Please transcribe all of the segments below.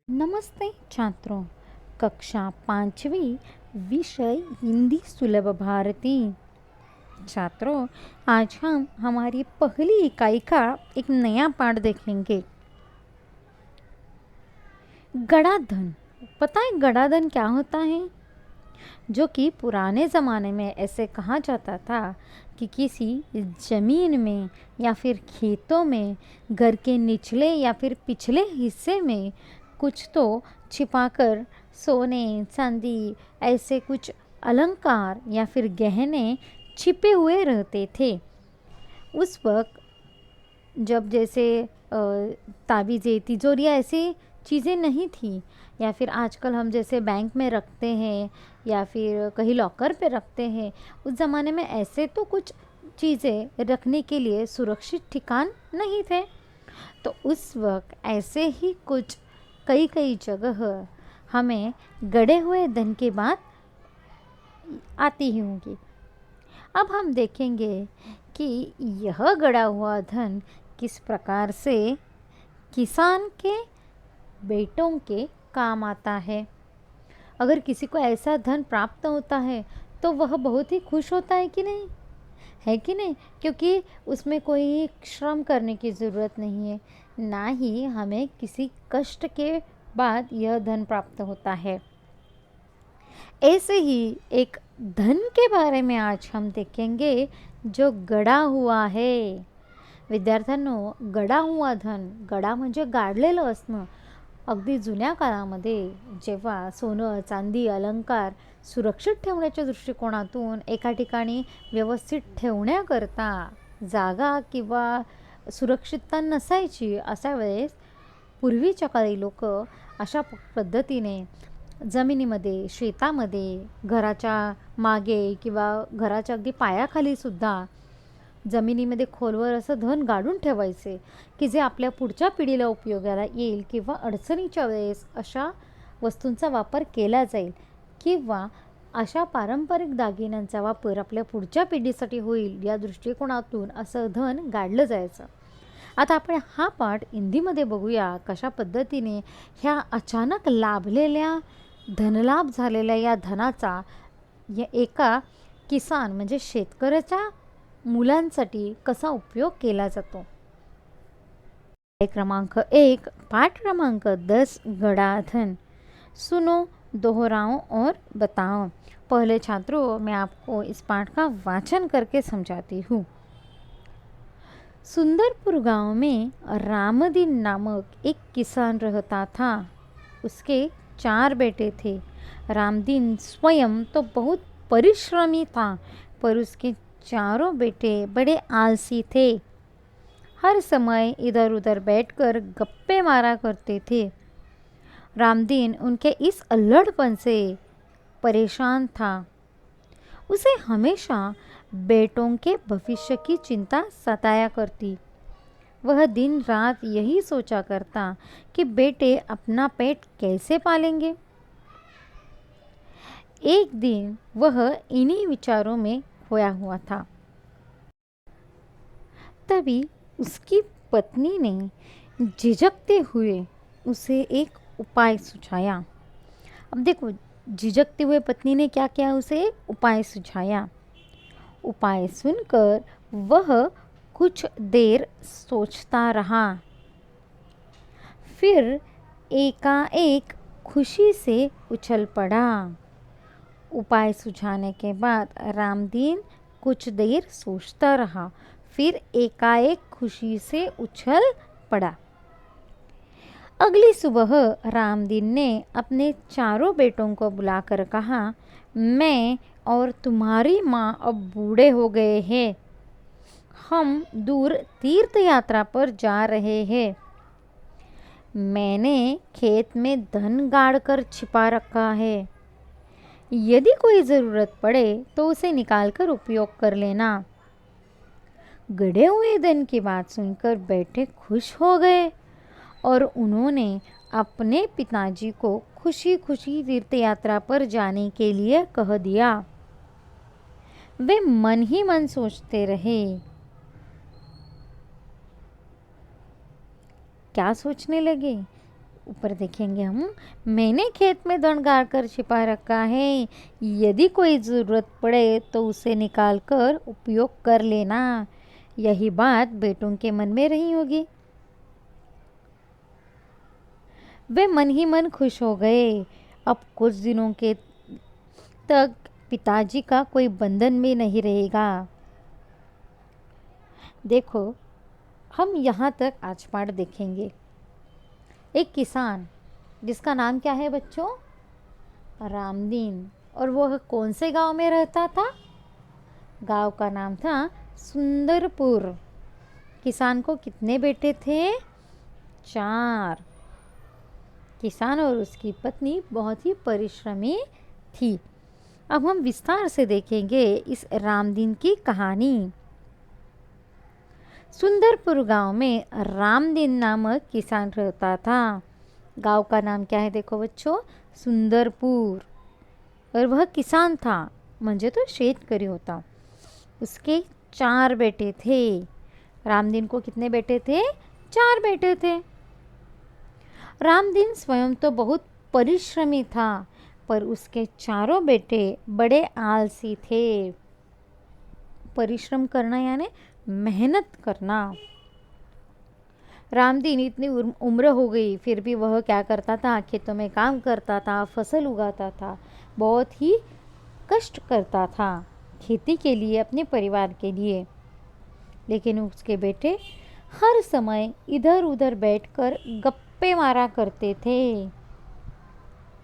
नमस्ते छात्रों। कक्षा 5वीं, विषय हिंदी सुलभ भारती। छात्रों, आज हम हमारी पहली इकाई का एक नया पाठ देखेंगे। गड़ाधन। पता है गड़ाधन क्या होता है? जो कि पुराने ज़माने में ऐसे कहा जाता था कि किसी ज़मीन में या फिर खेतों में घर के निचले या फिर पिछले हिस्से में कुछ तो छिपाकर सोने चांदी ऐसे कुछ अलंकार या फिर गहने छिपे हुए रहते थे। उस वक्त जब जैसे ताबीज़ें तिजोरियाँ ऐसी चीज़ें नहीं थी, या फिर आजकल हम जैसे बैंक में रखते हैं या फिर कहीं लॉकर पे रखते हैं, उस ज़माने में ऐसे तो कुछ चीज़ें रखने के लिए सुरक्षित ठिकान नहीं थे। तो उस वक्त ऐसे ही कुछ कई कई जगह हमें गड़े हुए धन की बात आती ही होंगी। अब हम देखेंगे कि यह गड़ा हुआ धन किस प्रकार से किसान के बेटों के काम आता है। अगर किसी को ऐसा धन प्राप्त होता है तो वह बहुत ही खुश होता है कि नहीं? है कि नहीं? क्योंकि उसमें कोई श्रम करने की ज़रूरत नहीं है, ना ही हमें किसी कष्ट के बाद यह धन प्राप्त होता है। ऐसे ही एक धन के बारे में आज हम देखेंगे जो गड़ा हुआ है। विद्यार्थ्यांनो, गड़ा हुआ धन, गडा म्हणजे गाडलेलं असणं. अगदी जुन्या काळामध्ये जेव्हा सोनं चांदी अलंकार सुरक्षित ठेवण्याच्या दृष्टिकोनातून एका ठिकाणी व्यवस्थित ठेवण्याकरता जागा किंवा सुरक्षितता नसायची, अशा वेळेस पूर्वीच्या काळी लोक अशा पद्धतीने जमिनीमध्ये, शेतामध्ये, घराच्या मागे किंवा घराच्या अगदी पायाखाली सुद्धा जमिनीमध्ये खोलवर असं धन गाडून ठेवायचे की जे आपल्या पुढच्या पिढीला उपयोगाला येईल किंवा अडचणीच्या वेळेस अशा वस्तूंचा वापर केला जाईल किंवा अशा पारंपरिक दागिन्यांचा वापर आपल्या पुढच्या पिढीसाठी होईल या दृष्टिकोनातून असं धन गाडलं जायचं. आता आपण हा पाठ हिंदीमध्ये बघूया कशा पद्धतीने ह्या अचानक लाभलेल्या धनलाभ झालेल्या या धनाचा या एका किसान म्हणजे शेतकऱ्याच्या मुलांसाठी कसा उपयोग केला जातो. क्रमांक 1, पाठ क्रमांक 10, गड़ाधन। सुनो, दोहराओ और बताओ। पहले छात्रों, मैं आपको इस पाठ का वाचन करके समझाती हूँ। सुंदरपुर गांव में रामदीन नामक एक किसान रहता था। उसके 4 बेटे थे। रामदीन स्वयं तो बहुत परिश्रमी था, पर उसके चारों बेटे बड़े आलसी थे। हर समय इधर उधर बैठकर गप्पे मारा करते थे। रामदीन उनके इस अल्लड़पन से परेशान था। उसे हमेशा बेटों के भविष्य की चिंता सताया करती। वह दिन रात यही सोचा करता कि बेटे अपना पेट कैसे पालेंगे। एक दिन वह इन्हीं विचारों में खोया हुआ था। तभी उसकी पत्नी ने झिझकते हुए उसे एक उपाय सुझाया। अब देखो, झिझकते हुए पत्नी ने क्या किया, उसे एक उपाय सुझाया। उपाय सुनकर वह कुछ देर सोचता रहा, फिर एकाएक खुशी से उछल पड़ा। उपाय सुझाने के बाद रामदीन कुछ देर सोचता रहा, फिर एकाएक खुशी से उछल पड़ा। अगली सुबह रामदीन ने अपने चारों बेटों को बुलाकर कहा, मैं और तुम्हारी माँ अब बूढ़े हो गए हैं। हम दूर तीर्थ यात्रा पर जा रहे हैं। मैंने खेत में धन गाड़ कर छिपा रखा है। यदि कोई ज़रूरत पड़े तो उसे निकालकर उपयोग कर लेना। गड़े हुए धन की बात सुनकर बेटे खुश हो गए और उन्होंने अपने पिताजी को खुशी खुशी तीर्थ यात्रा पर जाने के लिए कह दिया। वे मन ही मन सोचते रहे। क्या सोचने लगे ऊपर देखेंगे हम, मैंने खेत में धन गाड़ कर छिपा रखा है, यदि कोई ज़रूरत पड़े तो उसे निकाल कर उपयोग कर लेना। यही बात बेटों के मन में रही होगी। वे मन ही मन खुश हो गए। अब कुछ दिनों के तक पिताजी का कोई बंधन भी नहीं रहेगा। देखो, हम यहाँ तक आज पाठ देखेंगे। एक किसान जिसका नाम क्या है बच्चों? रामदीन। और वह कौन से गांव में रहता था? गांव का नाम था सुंदरपुर। किसान को कितने बेटे थे? 4। किसान और उसकी पत्नी बहुत ही परिश्रमी थी। अब हम विस्तार से देखेंगे इस रामदीन की कहानी। सुंदरपुर गांव में रामदीन नामक किसान रहता था। गांव का नाम क्या है देखो बच्चों? सुंदरपुर। और वह किसान था, म्हणजे तो शेतकरी होता। उसके 4 बेटे थे। रामदीन को कितने बेटे थे? 4 बेटे थे। रामदीन स्वयं तो बहुत परिश्रमी था, पर उसके चारों बेटे बड़े आलसी थे। परिश्रम करना यानी मेहनत करना। रामदीन इतनी उम्र हो गई, फिर भी वह क्या करता था? खेतों में काम करता था, फसल उगाता था, बहुत ही कष्ट करता था खेती के लिए, अपने परिवार के लिए। लेकिन उसके बेटे हर समय इधर उधर बैठकर गप्पे मारा करते थे।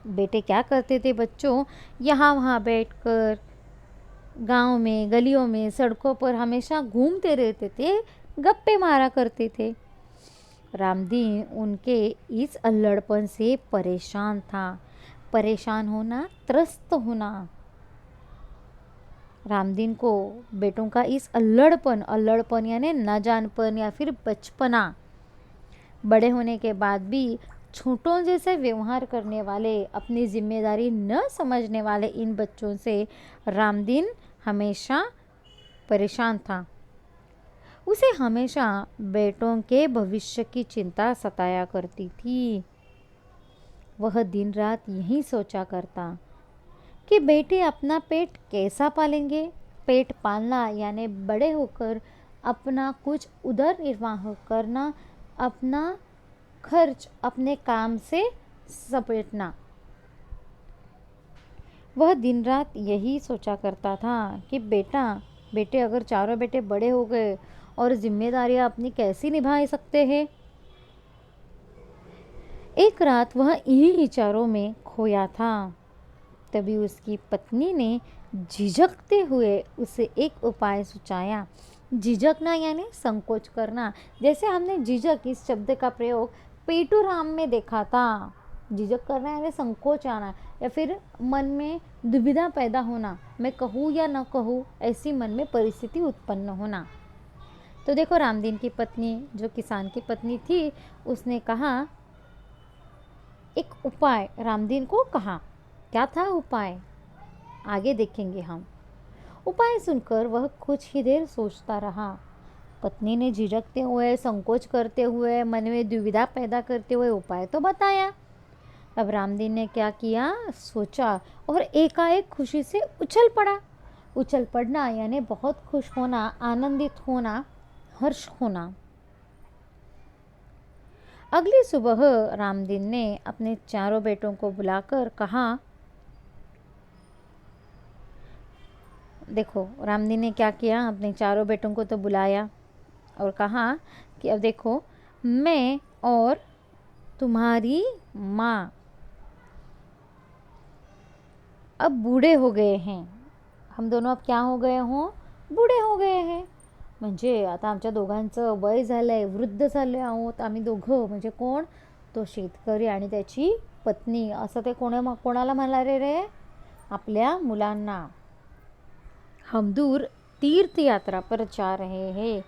बेटे क्या करते थे बच्चों? यहाँ वहाँ बैठकर गांव में, गलियों में, सड़कों पर हमेशा घूमते रहते थे, गप्पे मारा करते थे। रामदीन उनके इस अल्लड़पन से परेशान था। परेशान होना, त्रस्त होना। रामदीन को बेटों का इस अल्लड़पन यानी नाजानपन या फिर बचपना, बड़े होने के बाद भी छोटों जैसे व्यवहार करने वाले, अपनी जिम्मेदारी न समझने वाले इन बच्चों से रामदीन हमेशा परेशान था। उसे हमेशा बेटों के भविष्य की चिंता सताया करती थी। वह दिन रात यही सोचा करता कि बेटे अपना पेट कैसा पालेंगे। पेट पालना यानी बड़े होकर अपना कुछ उदर निर्वाह करना, अपना खर्च अपने काम से समेटना। वह दिन रात यही सोचा करता था कि बेटे अगर चारों बेटे बड़े हो गए और जिम्मेदारियां अपनी कैसी निभा सकते हैं। एक रात वह इन्हीं विचारों में खोया था। तभी उसकी पत्नी ने झिझकते हुए उसे एक उपाय सुझाया। झिझकना यानी संकोच करना। जैसे हमने झिझक इस शब्द का प्रयोग पेटूराम में देखा था। झिझक करना यानी संकोच आना, या फिर मन में दुविधा पैदा होना, मैं कहूँ या न कहूँ, ऐसी मन में परिस्थिति उत्पन्न होना। तो देखो, रामदीन की पत्नी, जो किसान की पत्नी थी, उसने कहा, एक उपाय रामदीन को कहा। क्या था उपाय? आगे देखेंगे हम। उपाय सुनकर वह कुछ ही देर सोचता रहा। पत्नी ने झिझकते हुए, संकोच करते हुए, मन में दुविधा पैदा करते हुए उपाय तो बताया। अब रामदीन ने क्या किया? सोचा और एकाएक खुशी से उछल पड़ा। उछल पड़ना यानी बहुत खुश होना, आनंदित होना, हर्ष होना। अगली सुबह रामदीन ने अपने चारों बेटों को बुलाकर कहा, देखो, रामदीन ने क्या किया? अपने चारों बेटों को तो बुलाया और कहा कि अब देखो, मैं और तुम्हारी माँ अब बूढ़े हो गए हैं। हम दोनों अब क्या हो गए हों? बूढ़े हो गए हैं। म्हणजे आता आमच्या दोघांचं वय झालंय, वृद्ध झाले आहोत आम्ही दोघं. म्हणजे कोण? तो शेतकरी आणि त्याची पत्नी. असं ते कोणाला म्हणाले रे? आपल्या मुलांना. हम दूर तीर्थ यात्रा पर जा रहे हैं।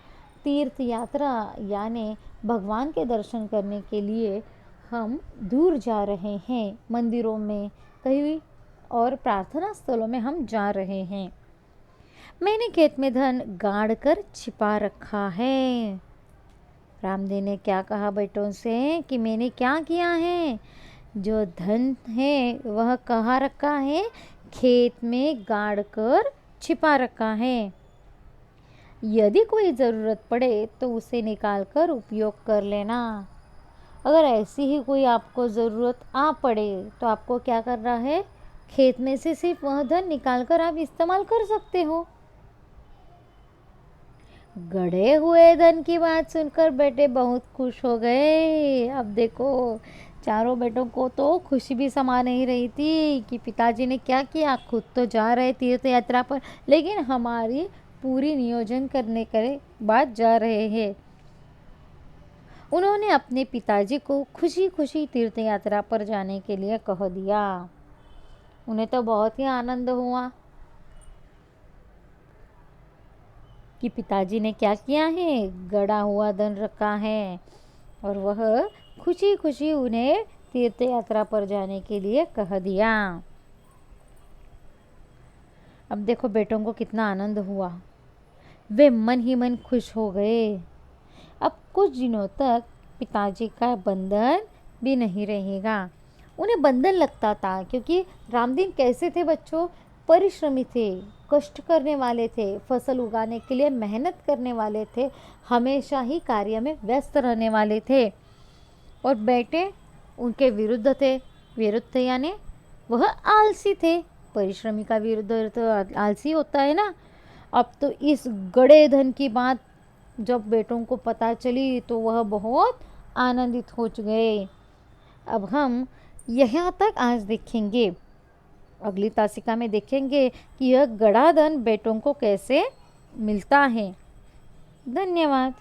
तीर्थ यात्रा यानी भगवान के दर्शन करने के लिए हम दूर जा रहे हैं, मंदिरों में कहीं और प्रार्थना स्थलों में हम जा रहे हैं। मैंने खेत में धन गाड़ कर छिपा रखा है। रामदेव ने क्या कहा बेटों से कि मैंने क्या किया है? जो धन है वह कहाँ रखा है? खेत में गाड़ कर छिपा रखा है। यदि कोई ज़रूरत पड़े तो उसे निकाल कर उपयोग कर लेना। अगर ऐसी ही कोई आपको ज़रूरत आ पड़े तो आपको क्या करना है? खेत में से सिर्फ वह धन निकाल कर आप इस्तेमाल कर सकते हो। गड़े हुए धन की बात सुनकर बेटे बहुत खुश हो गए। अब देखो, चारों बेटों को तो खुशी भी समा नहीं रही थी कि पिताजी ने क्या किया। खुद तो जा रहे तीर्थ यात्रा पर, लेकिन हमारी पूरी नियोजन करने के बाद जा रहे हैं। उन्होंने अपने पिताजी को खुशी खुशी तीर्थ यात्रा पर जाने के लिए कह दिया। उन्हें तो बहुत ही आनंद हुआ कि पिताजी ने क्या किया है, गड़ा हुआ धन रखा है और वह खुशी खुशी उन्हें तीर्थ यात्रा पर जाने के लिए कह दिया। अब देखो बेटों को कितना आनंद हुआ, वे मन ही मन खुश हो गए। अब कुछ दिनों तक पिताजी का बंधन भी नहीं रहेगा। उन्हें बंधन लगता था क्योंकि रामदीन कैसे थे बच्चों? परिश्रमी थे, कष्ट करने वाले थे, फसल उगाने के लिए मेहनत करने वाले थे, हमेशा ही कार्य में व्यस्त रहने वाले थे। और बेटे उनके विरुद्ध थे। विरुद्ध थे यानी वह आलसी थे। परिश्रमी का विरुद्ध तो आलसी होता है ना। अब तो इस गड़े धन की बात जब बेटों को पता चली तो वह बहुत आनंदित हो गए। अब हम यहाँ तक आज देखेंगे। अगली तासिका में देखेंगे कि यह गड़ा धन बेटों को कैसे मिलता है। धन्यवाद।